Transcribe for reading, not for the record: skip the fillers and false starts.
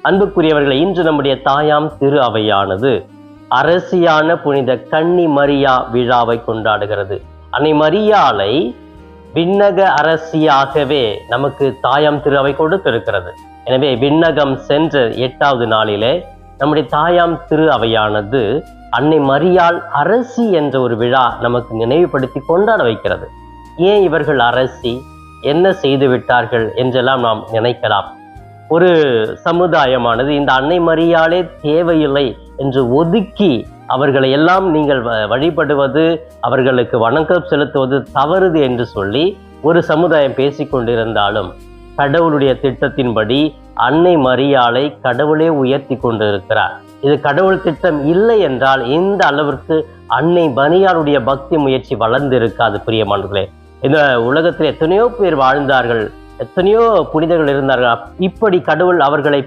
அன்புக்குரியவர்களை, இன்று நம்முடைய தாயாம் திரு அவையானது அரசியான புனித கன்னி மரியா விழாவை கொண்டாடுகிறது. அன்னை மரியாளை விண்ணக அரசியாகவே நமக்கு தாயாம் திரு அவை கொடுத்திருக்கிறது. எனவே விண்ணகம் சென்ற 8வது நாளிலே நம்முடைய தாயாம் திரு அவையானது அன்னை மரியாள் அரசி என்ற ஒரு விழா நமக்கு நினைவுபடுத்தி கொண்டாட வைக்கிறது. ஏன் இவர்கள் அரசி, என்ன செய்து விட்டார்கள் என்றெல்லாம் நாம் நினைக்கலாம். ஒரு சமுதாயமானது இந்த அன்னை மரியாளே தேவையில்லை என்று ஒதுக்கி அவர்களை எல்லாம் நீங்கள் வழிபடுவது, அவர்களுக்கு வணக்கம் செலுத்துவது தவறுது என்று சொல்லி ஒரு சமுதாயம் பேசிக்கொண்டிருந்தாலும், கடவுளுடைய திட்டத்தின்படி அன்னை மரியாளை கடவுளே உயர்த்தி கொண்டிருக்கிறார். இது கடவுள் திட்டம் இல்லை என்றால் இந்த அளவிற்கு அன்னை மரியாளுடைய பக்தி முயற்சி வளர்ந்திருக்காது. பிரியமானவர்களே, இந்த உலகத்தில் எத்தனையோ பேர் வாழ்ந்தார்கள், எத்தனையோ புனிதர்கள் இருந்தார்கள். இப்படி கடவுள் அவர்களை